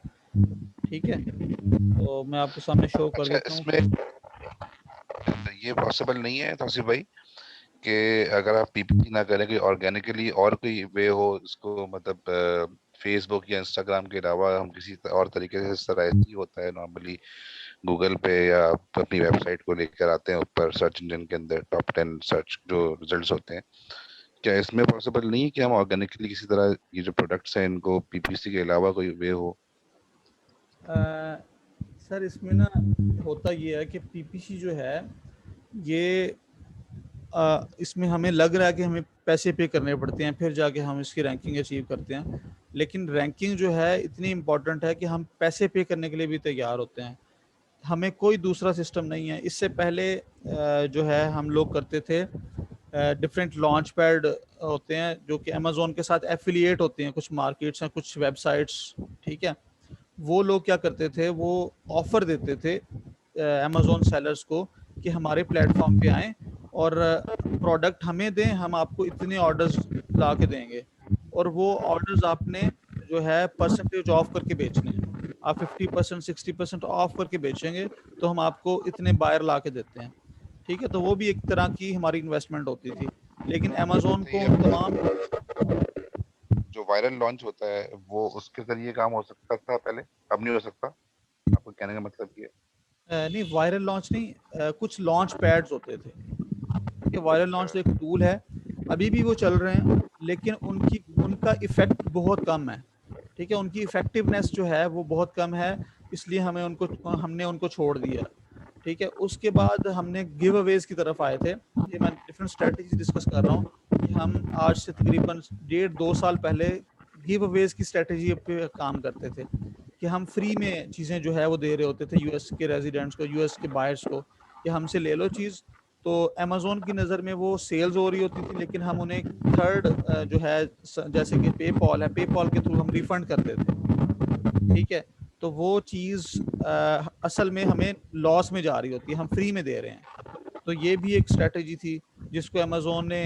A: ठीक है, तो मैं आपके सामने शो कर
E: अच्छा,
A: देता हूँ।
E: इसमें ये पॉसिबल नहीं है तौसीफ भाई कि अगर आप पीपीसी ना करें, कोई ऑर्गेनिकली और कोई वे हो इसको, मतलब फेसबुक या इंस्टाग्राम के अलावा हम किसी और तरीके से, इस तरह ऐसे ही होता है नॉर्मली गूगल पे, या आप अपनी वेबसाइट को लेकर आते हैं ऊपर सर्च इंजन के अंदर टॉप 10 सर्च जो रिजल्ट्स होते हैं, क्या इसमें पॉसिबल नहीं है कि हम ऑर्गेनिकली किसी तरह ये जो प्रोडक्ट्स हैं इनको पीपीसी के अलावा कोई वे हो?
A: सर इसमें ना होता ये है कि पीपीसी जो है ये इसमें हमें लग रहा है कि हमें पैसे पे करने पड़ते हैं फिर जाके हम इसकी रैंकिंग अचीव करते हैं, लेकिन रैंकिंग जो है इतनी इम्पोर्टेंट है कि हम पैसे पे करने के लिए भी तैयार होते हैं। हमें कोई दूसरा सिस्टम नहीं है। इससे पहले जो है हम लोग करते थे, डिफरेंट लॉन्च पैड होते हैं जो कि अमेज़ोन के साथ एफिलिएट होते हैं, कुछ मार्केट्स हैं, कुछ वेबसाइट्स। ठीक है, वो लोग क्या करते थे, वो ऑफ़र देते थे अमेज़ोन सेलर्स को कि हमारे प्लेटफॉर्म पे आएँ और प्रोडक्ट हमें दें, हम आपको इतने ऑर्डर्स ला के देंगे, और वो ऑर्डर्स आपने जो है परसेंटेज ऑफ करके बेचने हैं। आप 50% 60% ऑफ करके बेचेंगे तो हम आपको इतने बायर ला के देते हैं। ठीक है, तो वो भी एक तरह की हमारी इन्वेस्टमेंट होती थी, लेकिन अमेज़ोन
E: तो
A: को
E: ये
A: उन तमाम
E: जो वायरल लॉन्च होता है वो उसके जरिए काम हो सकता था पहले, अब नहीं हो सकता? आपको कहने का मतलब ये है?
A: नहीं, वायरल लॉन्च नहीं, कुछ लॉन्च पैड्स होते थे। ठीक है, वायरल लॉन्च एक टूल है, अभी भी वो चल रहे हैं, लेकिन उनका इफ़ेक्ट बहुत कम है। ठीक है, उनकी इफ़ेक्टिवनेस जो है वो बहुत कम है, इसलिए हमने उनको छोड़ दिया। ठीक है, उसके बाद हमने गिव अवेज़ की तरफ आए थे। ये मैं डिफरेंट स्ट्रैटेजी डिस्कस कर रहा हूँ कि हम आज से तकरीबन 1.5-2 साल पहले गिव अवेज़ की स्ट्रैटेजी पे काम करते थे कि हम फ्री में चीज़ें जो है वो दे रहे होते थे यूएस के रेजिडेंट्स को, यूएस के बायर्स को, कि हमसे ले लो चीज़। तो अमेज़ोन की नज़र में वो सेल्स हो रही होती थी, लेकिन हम उन्हें थर्ड जो है जैसे कि पेपॉल है, पेपॉल के थ्रू हम रिफंड करते थे। ठीक है, तो वो चीज़ असल में हमें लॉस में जा रही होती है, हम फ्री में दे रहे हैं। तो ये भी एक स्ट्रैटेजी थी जिसको अमेज़ोन ने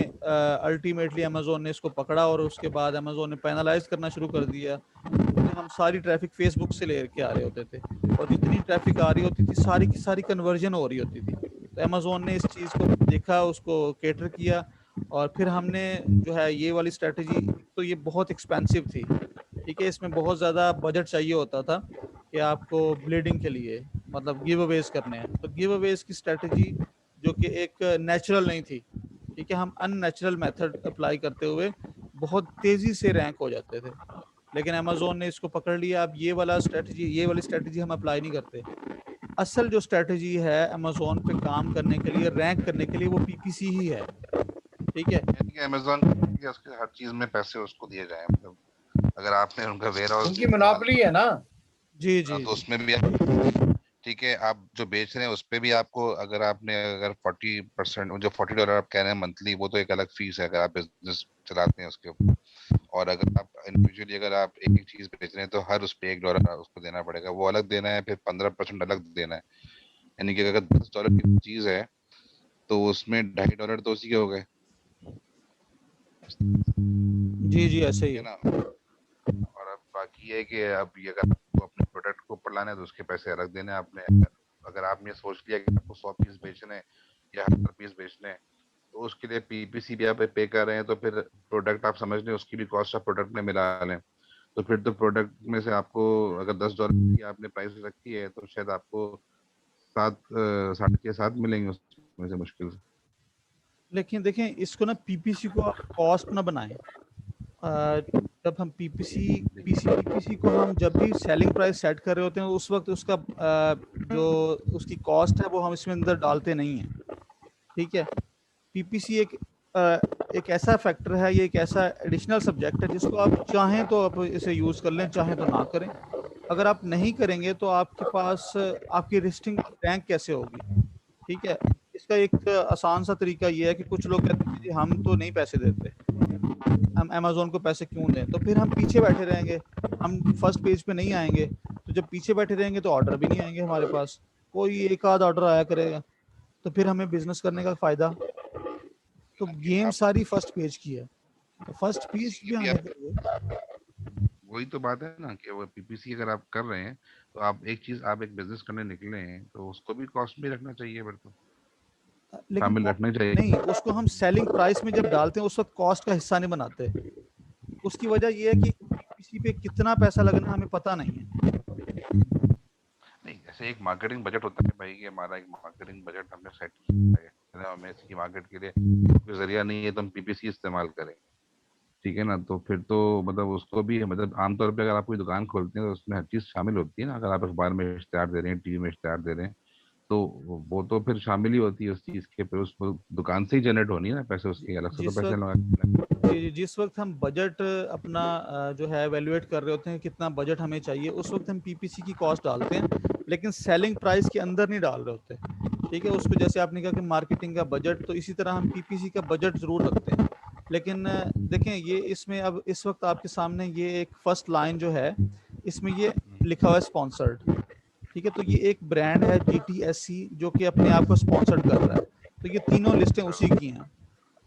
A: अल्टीमेटली अमेज़ोन ने इसको पकड़ा, और उसके बाद अमेज़ोन ने पेनलाइज़ करना शुरू कर दिया, क्योंकि हम सारी ट्रैफ़िक फ़ेसबुक से लेके आ रहे होते थे, और जितनी ट्रैफ़िक आ रही होती थी सारी की सारी कन्वर्जन हो रही होती थी। तो अमेज़ोन ने इस चीज़ को देखा, उसको कैटर किया, और फिर हमने जो है ये वाली स्ट्रैटेजी, तो ये बहुत एक्सपेंसिव थी। ठीक है, इसमें बहुत ज़्यादा बजट चाहिए होता था कि आपको ब्लीडिंग के लिए, मतलब गिव अवेज़ करने हैं। तो गिव अवेज़ की स्ट्रैटेजी जो कि एक नेचुरल नहीं थी। ठीक है, हम अननेचुरल मेथड अप्लाई करते हुए बहुत तेज़ी से रैंक हो जाते थे, लेकिन अमेज़ोन ने इसको पकड़ लिया। अब ये वाली स्ट्रैटेजी हम अप्लाई नहीं करते। असल जो स्ट्रैटेजी है अमेज़ोन पे काम करने के लिए, रैंक करने के लिए, वो पीपीसी ही है। ठीक है?
E: यानी कि अमेज़न के उसके हर चीज़ में पैसे उसको दिए जाएँ, मतलब अगर आपने उनका वेयरहाउस
B: उनकी मोनोपोली है ना।
A: जी,
E: हाँ,
A: जी,
E: तो
A: जी।
E: उसमें भी आप ठीक है, आप जो बेच रहे हैं उस पे भी आपको, अगर 40% जो $40 आप कह रहे हैं मंथली, वो तो एक अलग फीस है अगर आप बिजनेस चलाते हैं उसके ऊपर। और अगर आप इंडिविजुअली अगर आप एक एक चीज बेच रहे हैं तो हर उस पे $1 उसको देना पड़ेगा, वो अलग देना है, फिर 15% अलग देना है। यानी कि अगर $10 की चीज है तो उसमें $2.5 तो उसी के हो गए,
A: जी, जी, ऐसे ही
E: है
A: है।
E: ना? और अब बाकी है कि अब ये अगर आपको अपने प्रोडक्ट को ऊपर लाना है तो उसके पैसे अलग देने हैं आपने। अगर आपने सोच लिया कि आपको 100 पीस बेचने हैं या 1000 पीस बेचने हैं, तो उसके लिए पीपीसी भी आप पे कर रहे हैं, तो फिर प्रोडक्ट आप समझ लें उसकी भी कॉस्ट ऑफ प्रोडक्ट में मिला लें, तो फिर तो प्रोडक्ट में से आपको अगर $10 की आपने प्राइस रखी है तो शायद आपको 6.5-7 मिलेंगे उसमें से मुश्किल से।
A: लेकिन देखें, इसको ना पीपीसी को आप कॉस्ट ना बनाएँ। जब हम पीपीसी को हम जब भी सेलिंग प्राइस सेट कर रहे होते हैं, उस वक़्त उसका जो उसकी कॉस्ट है वो हम इसमें अंदर डालते नहीं हैं। ठीक है? पीपीसी अ, एक ऐसा फैक्टर है, ये एक ऐसा एडिशनल सब्जेक्ट है जिसको आप चाहें तो आप इसे यूज़ कर लें, चाहें तो ना करें। अगर आप नहीं करेंगे तो आपके पास आपकी लिस्टिंग रैंक कैसे होगी? ठीक है? इसका एक आसान सा तरीका ये है कि कुछ लोग कहते हैं कि जी हम तो नहीं पैसे देते। हम अमेजोन को पैसे क्यों दें, तो फिर हम पीछे बैठे रहेंगे, हम फर्स्ट पेज पे नहीं आएंगे। तो जब पीछे बैठे रहेंगे तो ऑर्डर भी नहीं आएंगे हमारे पास, कोई एक आध ऑर्डर आया करेगा, तो फिर हमें बिजनेस करने का फायदा। तो गेम सारी फर्स्ट पेज की है, तो फर्स्ट पेज पे आने के लिए
E: वही तो बात है ना कि वो पीपीसी अगर आप कर रहे हैं तो आप एक चीज, आप एक बिजनेस करने निकले हैं तो उसको भी कॉस्ट भी रखना चाहिए, फिर तो
A: लेकिन
E: शामिल रखना चाहिए।
A: नहीं, उसको हम सेलिंग प्राइस में जब डालते हैं उस वक्त कॉस्ट का हिस्सा नहीं बनाते। उसकी वजह ये है कि किसी पे कितना पैसा लगना हमें पता नहीं है।
E: नहीं, जैसे एक मार्केटिंग बजट होता है भाई, कि हमारा एक मार्केटिंग बजट हमने सेट किया है, हमें इसकी मार्केट के लिए कोई जरिया नहीं है तो हम पीपीसी इस्तेमाल करें, ठीक है ना। तो फिर तो मतलब उसको भी मतलब आमतौर पे अगर आप कोई दुकान खोलते हैं तो उसमें हर चीज़ शामिल होती है ना। अगर आप अखबार में इश्तेहार दे रहे हैं, टीवी में इश्तेहार दे रहे हैं, तो वो तो फिर शामिल ही होती है उस चीज़ के, फिर उस दुकान से ही जनरेट होनी है ना पैसे, उसके अलग से तो पैसे लगा।
A: जिस वक्त हम बजट अपना जो है एवेल्युएट कर रहे होते हैं कितना बजट हमें चाहिए, उस वक्त हम पीपीसी की कॉस्ट डालते हैं, लेकिन सेलिंग प्राइस के अंदर नहीं डाल रहे होते, ठीक है। उसको जैसे आपने कहा कि मार्केटिंग का बजट, तो इसी तरह हम पीपीसी का बजट जरूर रखते हैं। लेकिन देखें ये इसमें अब इस वक्त आपके सामने ये एक फर्स्ट लाइन जो है, इसमें ये लिखा हुआ है स्पॉन्सर्ड, ठीक है। तो ये एक ब्रांड है GTSC जो कि अपने आप को स्पॉन्सर्ड कर रहा है, तो ये तीनों लिस्टें उसी की हैं।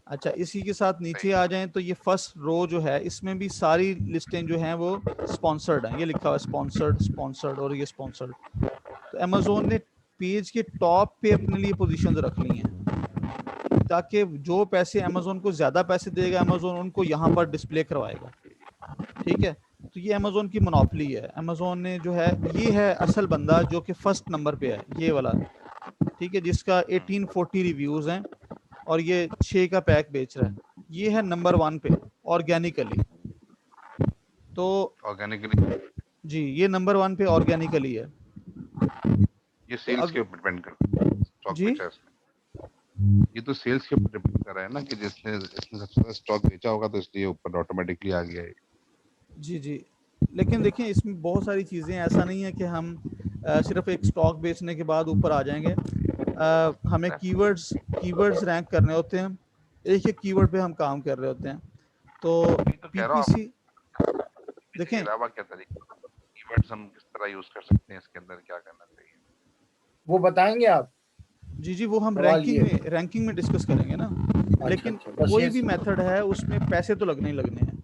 A: अच्छा, इसी के साथ नीचे आ जाएं तो ये फर्स्ट रो जो है इसमें भी सारी लिस्टें जो हैं वो स्पॉन्सर्ड हैं, ये लिखा हुआ है स्पॉन्सर्ड स्पॉन्सर्ड और ये स्पॉन्सर्ड। तो अमेजोन ने पेज के टॉप पे अपने लिए पोजीशंस रख ली हैं, ताकि जो पैसे अमेजोन को ज्यादा पैसे देगा अमेजोन उनको यहाँ पर डिस्प्ले करवाएगा, ठीक है। तो ये अमेजोन की मोनोपोली है। अमेजोन ने जो है, ये है असल बंदा जो कि फर्स्ट नंबर पे है, ये वाला, ठीक है, जिसका 1840 रिव्यूज हैं और ये 6 का पैक बेच रहा है, ये है नंबर 1 पे ऑर्गेनिकली। तो
E: ऑर्गेनिकली
A: जी, ये नंबर 1 पे ऑर्गेनिकली है।
E: ये सेल्स के ऊपर डिपेंड करता है, स्टॉक
A: जी
E: बेचा है उसने। ये तो सेल्स के ऊपर डिपेंड कर रहा है ना, कि जिसने सबसे ज्यादा स्टॉक बेचा होगा तो इसलिए ऊपर ऑटोमेटिकली आ गया है।
A: जी जी, लेकिन देखिए इसमें बहुत सारी चीज़ें, ऐसा नहीं है कि हम सिर्फ एक स्टॉक बेचने के बाद ऊपर आ जाएंगे। हमें कीवर्ड्स रैंक करने होते हैं, एक एक कीवर्ड पे हम काम कर रहे होते हैं। तो
E: तो कह रहा हूँ
A: पीपीसी
E: इसके
A: देखें,
E: अलावा क्या तरीका, कीवर्ड्स हम किस तरह यूज कर सकते हैं, इसके अंदर क्या करना चाहिए?
B: वो बताएंगे आप?
A: जी जी, वो हम
B: सवाल ये
A: रैंकिंग में डिस्कस करेंगे ना। लेकिन
B: बस
A: कोई
B: ये
A: भी मेथड है उसमें पैसे तो लगने ही लगने हैं।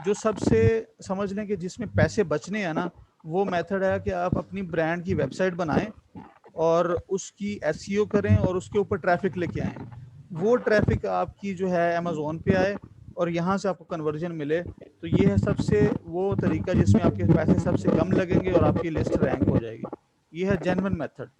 A: जो सबसे समझ लें कि जिसमें पैसे बचने हैं ना, वो मेथड है कि आप अपनी ब्रांड की वेबसाइट बनाएं और उसकी एसईओ करें और उसके ऊपर ट्रैफिक लेके आएँ। वो ट्रैफिक आपकी जो है अमेज़न पे आए और यहाँ से आपको कन्वर्जन मिले, तो ये है सबसे वो तरीका जिसमें आपके पैसे सबसे कम लगेंगे और आपकी लिस्ट रैंक हो जाएगी। ये है जेन्युइन मेथड।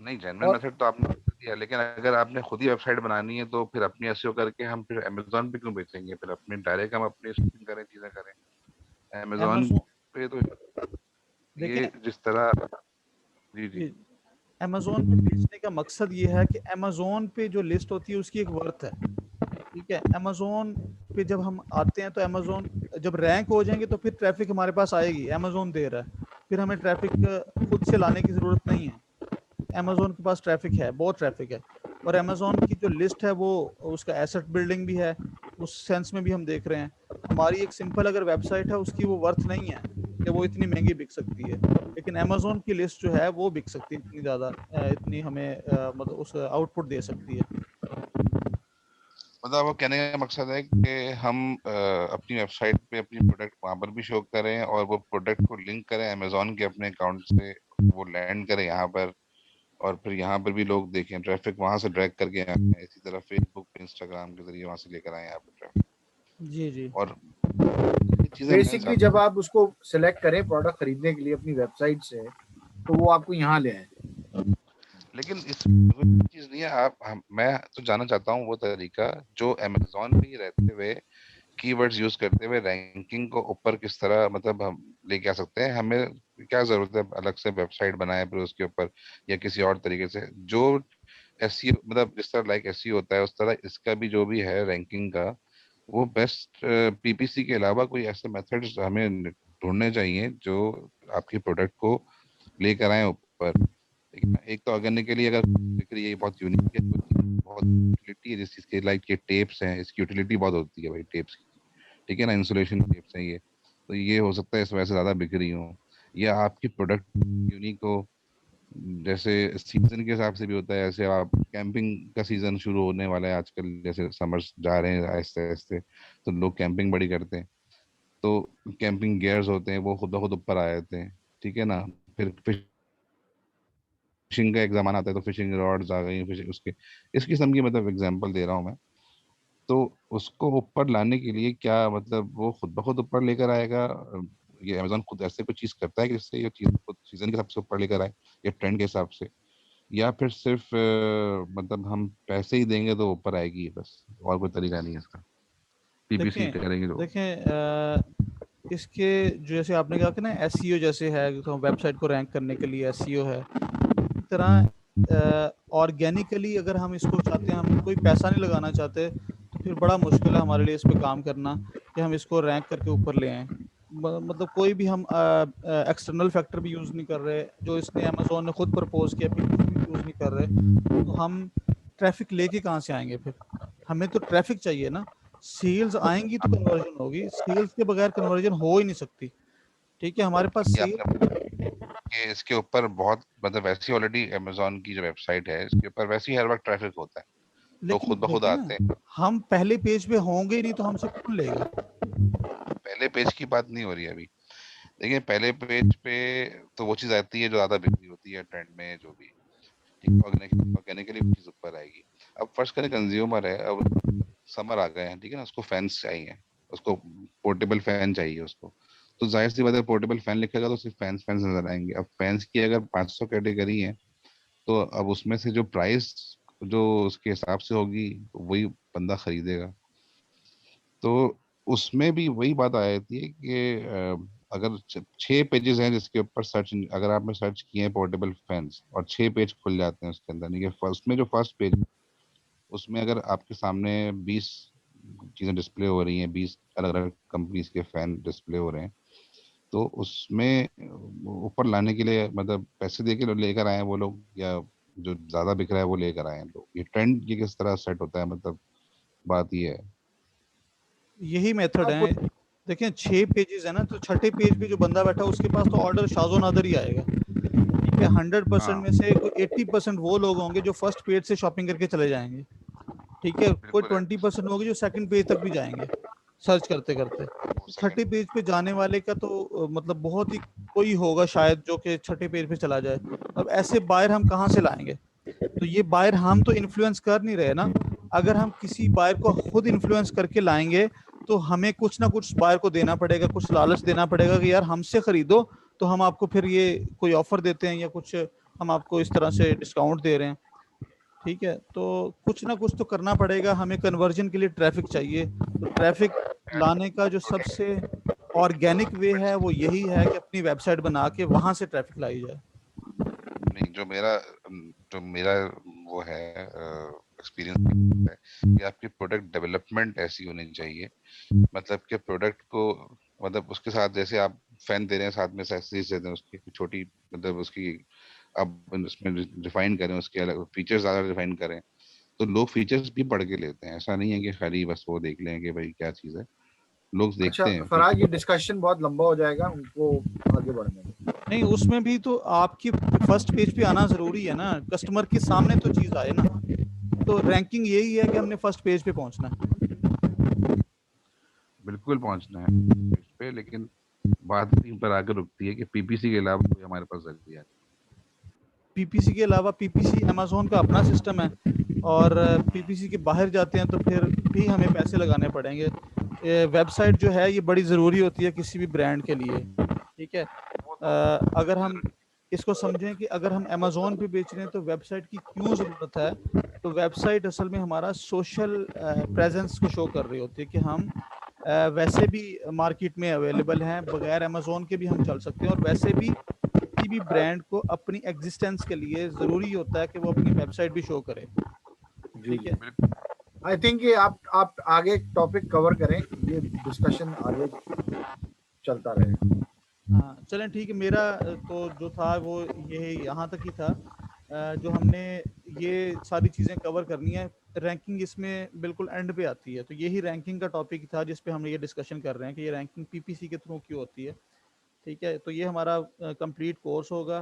E: नहीं, जेन्युइन
B: और
E: मेथड तो आपने बता दिया, लेकिन अगर आपने खुद ही वेबसाइट बनानी है तो फिर अपनी एसईओ करके हम फिर अमेज़न पे क्यों बेचेंगे? फिर अपने डायरेक्ट हम अपनी स्टिचिंग करें, चीजें करें अमेज़न
A: अमेज़न
E: पे। तो
A: देखें,
E: ये जिस तरह, जी जी,
A: अमेज़न पे बेचने का मकसद ये है कि अमेज़न पे जो लिस्ट होती है उसकी एक वर्थ है, ठीक है। अमेज़न पे जब हम आते हैं तो अमेज़न जब रैंक हो जाएंगे तो फिर ट्रैफिक हमारे पास आएगी, अमेज़न दे रहा है, फिर हमें ट्रैफिक खुद से लाने की ज़रूरत नहीं है। अमेज़न के पास ट्रैफिक है, बहुत ट्रैफिक है। और अमेज़न की जो लिस्ट है वो उसका एसेट बिल्डिंग भी है, उस सेंस में भी हम देख रहे हैं। हमारी एक सिंपल अगर वेबसाइट है उसकी वो वर्थ नहीं है कि वो इतनी महंगी बिक सकती है, लेकिन अमेज़न की लिस्ट जो है वो बिक सकती है इतनी ज़्यादा, इतनी हमें मतलब उस आउटपुट दे सकती है।
E: मतलब वो कहने का मकसद है कि हम अपनी वेबसाइट पे अपनी प्रोडक्ट वहां पर भी शो करें और वो प्रोडक्ट को लिंक करें अमेज़न के अपने अकाउंट से, वो लैंड करें यहाँ पर, और फिर यहाँ पर भी लोग देखें, ट्रैफिक वहां से ड्रैग करके आए, इसी तरह फेसबुक पे, इंस्टाग्राम के जरिए वहां से लेकर आए यहाँ पर ट्रैफिक।
A: जी जी,
E: और ये चीजें मैं
B: बेसिकली
E: चाहता
B: जब आप उसको सिलेक्ट करें प्रोडक्ट खरीदने के लिए अपनी वेबसाइट से, तो वो आपको यहाँ ले आए।
E: हूँ, लेकिन इसमें चीज नहीं है। मैं तो जानना चाहता हूँ वो तरीका जो अमेज़न पे ही रहते हुए कीवर्ड्स यूज करते हुए रैंकिंग को ऊपर किस तरह मतलब हम लेके आ सकते हैं। हमें क्या जरूरत है अलग से वेबसाइट बनाए फिर उसके ऊपर, या किसी और तरीके से जो एसईओ, मतलब जिस तरह लाइक एसईओ होता है उस तरह इसका भी जो भी है रैंकिंग का, वो बेस्ट पीपीसी के अलावा कोई ऐसे मेथड्स हमें ढूंढने चाहिए जो आपकी प्रोडक्ट को लेकर आए ऊपर। एक तो ऑर्गेनिकली अगर बिक्री ये बहुत यूनिक है, बहुत बहुत यूटिलिटी है जिस चीज़ के, लाइक ये टेप्स हैं, इसकी यूटिलिटी बहुत होती है भाई टेप्स की, ठीक है ना, इंसुलेशन टेप्स हैं ये, तो ये हो सकता है इस वजह से ज़्यादा बिक रही हो, या आपकी प्रोडक्ट यूनिक हो, जैसे सीजन के हिसाब से भी होता है, ऐसे आप कैंपिंग का सीजन शुरू होने वाला है आजकल, जैसे समर्स जा रहे हैं आहिस्ते आहिस्ते, तो लोग कैंपिंग बड़ी करते हैं, तो कैंपिंग गियर्स होते हैं वो खुद ब खुद ऊपर आ जाते हैं, ठीक है ना, फिर फिशिंग का एक जमाना आता है तो फिशिंग रॉड्स आ गई, फिशिंग उसके इस किस्म की, मतलब एग्जांपल दे रहा हूँ मैं, तो उसको ऊपर लाने के लिए क्या मतलब वो खुद ब खुद ऊपर लेकर आएगा, ये अमेजोन खुद ऐसे कोई चीज करता है कि जिससे ये चीज खुद सीजन के हिसाब से ऊपर लेकर आए, या ट्रेंड के हिसाब से, या फिर सिर्फ मतलब हम पैसे ही देंगे तो ऊपर आएगी बस, और कोई तरीका नहीं है इसका, पीपीसी
A: देखें
E: करेंगे तो।
A: इसके जो जैसे आपने कहा कि ना एसईओ जैसे है, तो वेबसाइट को रैंक करने के लिए एसईओ है, इस तरह ऑर्गेनिकली अगर हम इसको चाहते हैं, हम कोई पैसा नहीं लगाना चाहते, तो फिर बड़ा मुश्किल है हमारे लिए इस पे काम करना कि हम इसको रैंक करके ऊपर ले आएँ। मतलब कोई भी हम एक्सटर्नल फैक्टर भी यूज़ नहीं कर रहे, जो इसने अमेज़न ने खुद प्रपोज किया, पीपीसी भी यूज़ नहीं कर रहे, तो हम ट्रैफिक लेके कहाँ से आएंगे फिर? हमें तो ट्रैफिक चाहिए ना, सेल्स आएंगी तो कन्वर्जन होगी, सेल्स के बगैर कन्वर्जन हो ही नहीं सकती, ठीक है? हमारे पास
E: ये
A: सेल
E: आपने कि इसके ऊपर बहुत मतलब वैसी ऑलरेडी अमेजोन की जो वेबसाइट है इसके ऊपर वैसे ही हर वक्त ट्रैफिक होता है, लोग
A: लेकिन
E: खुद ब खुद
A: देखें
E: आते
A: ना,
E: हैं।
A: हम पहले पेज पे होंगे ही नहीं तो हमसे कौन लेगा?
E: पहले पेज की बात नहीं हो रही है अभी, देखिए पहले पेज पे तो वो चीज आती है जो ज्यादा बिक्री होती है ट्रेंड में जो भी, ठीक है, ऑर्गेनिकली वो चीज ऊपर आएगी। अब फर्स्ट करें कंज्यूमर है, अब समर आ गए हैं, ठीक है ना, उसको फैंस चाहिए, उसको पोर्टेबल फैन चाहिए उसको, तो जाहिर सी बात है पोर्टेबल फैन लिखेगा तो सिर्फ फैंस फैंस नजर आएंगे। अब फैंस की अगर 500 कैटेगरी है, तो अब उसमें से जो प्राइस जो उसके हिसाब से होगी तो वही बंदा खरीदेगा, तो उसमें भी वही बात आ जाती है कि अगर 6 पेजेस हैं जिसके ऊपर सर्च, अगर आपने सर्च किए हैं पोर्टेबल फैंस और 6 पेज खुल जाते हैं उसके अंदर, नहीं है उसमें जो फर्स्ट पेज, उसमें अगर आपके सामने 20 चीजें डिस्प्ले हो रही हैं, 20 अलग अलग कंपनीज के फैन डिस्प्ले हो रहे हैं, तो उसमें ऊपर लाने के लिए मतलब पैसे दे के लेकर आए हैं वो लोग, या जो ज्यादा बिक रहा है वो लेकर आए हैं लोग, ये ट्रेंड ये किस तरह सेट होता है, मतलब बात ये है।
A: यही मेथड
B: आपको
A: है। देखें 6 पेजेस है ना, तो छठे पेज पे जो बंदा बैठा है उसके पास तो ऑर्डर शाज़ो नादर ही आएगा, ठीक है? 100% में
E: हाँ
A: से कोई 80% वो लोग होंगे जो फर्स्ट पेज से शॉपिंग करके चले जाएंगे, ठीक है? कोई
E: बिल्कुल है,
A: 20% होंगे जो सेकंड पेज तक भी जाएंगे सर्च करते करते।
E: हो
A: तो छठे
E: सेकंड।
A: पेज पे जाने वाले का तो मतलब बहुत ही कोई होगा शायद जो कि छठे पेज पे चला जाए। अब ऐसे बायर हम कहाँ से लाएंगे? तो ये बायर हम तो इन्फ्लुएंस कर नहीं रहे ना, अगर हम किसी बायर को खुद इन्फ्लुएंस करके लाएंगे तो हमें कुछ ना कुछ बायर को देना पड़ेगा, कुछ लालच देना पड़ेगा कि यार हमसे खरीदो, तो हम आपको फिर ये कोई ऑफर देते हैं या कुछ हम आपको इस तरह से डिस्काउंट दे रहे हैं, ठीक है? तो कुछ ना कुछ तो करना पड़ेगा, हमें कन्वर्जन के लिए ट्रैफिक चाहिए, तो ट्रैफिक लाने का जो सबसे ऑर्गेनिक वे है वो यही है कि अपनी वेबसाइट बना के वहां से ट्रैफिक लाई जाए।
E: नहीं, जो मेरा वो है एक्सपीरियंस है कि आपकी प्रोडक्ट डेवलपमेंट ऐसी होनी चाहिए, मतलब कि प्रोडक्ट को, मतलब उसके साथ जैसे आप फैन दे रहे हैं साथ में एक्सेसरीज दे रहे हैं उसकी छोटी, मतलब उसकी आप उसमें रिफाइन करें, उसके अलग फीचर्स ज्यादा रिफाइन करें, तो लोग फीचर्स भी पढ़ के लेते हैं, ऐसा नहीं है कि खाली बस वो देख लें कि भाई क्या चीज़ है, लोग
B: अच्छा
E: देखते हैं
B: फराज, ये
E: फीचर।
B: डिस्कशन बहुत लंबा हो जाएगा, उनको आगे बढ़ने दो।
A: नहीं, उसमें भी तो आपकी फर्स्ट पेज पे आना जरूरी है ना, कस्टमर के सामने तो चीज आए ना, तो रैंकिंग यही है कि हमने फर्स्ट पेज पे पहुंचना है।
E: बिल्कुल पहुंचना है इस पे, लेकिन बात यहीं पर आकर रुकती है कि पीपीसी के अलावा कोई हमारे पास जल्दी है।
A: पीपीसी के अलावा, पीपीसी अमेज़न का अपना सिस्टम है, और पीपीसी के बाहर जाते हैं तो फिर भी हमें पैसे लगाने पड़ेंगे। वेबसाइट जो है ये बड़ी ज़रूरी होती है किसी भी ब्रांड के लिए, ठीक है? अगर हम इसको समझें कि अगर हम अमेज़न पे बेच रहे हैं तो वेबसाइट की क्यों ज़रूरत है, तो वेबसाइट असल में हमारा सोशल प्रेजेंस को शो कर रही होती है कि हम वैसे भी मार्केट में अवेलेबल हैं, बगैर अमेज़न के भी हम चल सकते हैं, और वैसे भी किसी भी ब्रांड को अपनी एग्जिस्टेंस के लिए ज़रूरी होता है कि वो अपनी वेबसाइट भी शो करे,
B: जी
A: ठीक
B: जी,
A: है?
B: आई थिंक ये आप आगे टॉपिक कवर करें, ये डिस्कशन आगे चलता रहेगा।
A: हाँ, चलें ठीक है। मेरा तो जो था वो ये यहाँ तक ही था, जो हमने ये सारी चीज़ें कवर करनी है रैंकिंग इसमें बिल्कुल एंड पे आती है। तो यही रैंकिंग का टॉपिक था जिस पे हम ये डिस्कशन कर रहे हैं कि ये रैंकिंग पीपीसी के थ्रू क्यों होती है। ठीक है, तो ये हमारा कंप्लीट कोर्स होगा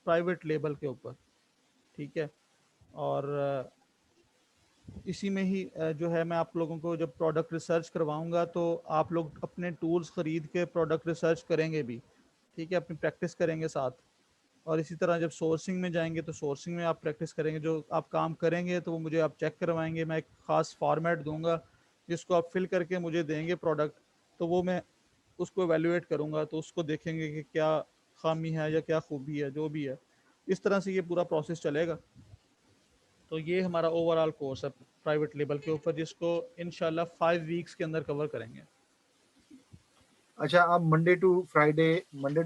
A: प्राइवेट लेबल के ऊपर। ठीक है, और इसी में ही जो है मैं आप लोगों को जब प्रोडक्ट रिसर्च करवाऊंगा तो आप लोग अपने टूल्स ख़रीद के प्रोडक्ट रिसर्च करेंगे भी। ठीक है, अपनी प्रैक्टिस करेंगे साथ। और इसी तरह जब सोर्सिंग में जाएंगे तो सोर्सिंग में आप प्रैक्टिस करेंगे, जो आप काम करेंगे तो वो मुझे आप चेक करवाएंगे। मैं एक ख़ास फॉर्मेट दूंगा जिसको आप फिल करके मुझे देंगे प्रोडक्ट, तो वो मैं उसको एवेल्युएट करूंगा, तो उसको देखेंगे कि क्या खामी है या क्या खूबी है, जो भी है। इस तरह से ये पूरा प्रोसेस चलेगा। तो ये हमारा ओवरऑल कोर्स है प्राइवेट लेबल के ऊपर, जिसको इंशाल्लाह 5 वीक्स के अंदर कवर करेंगे।
B: अच्छा, आप मंडे टू फ्राइडे, मंडे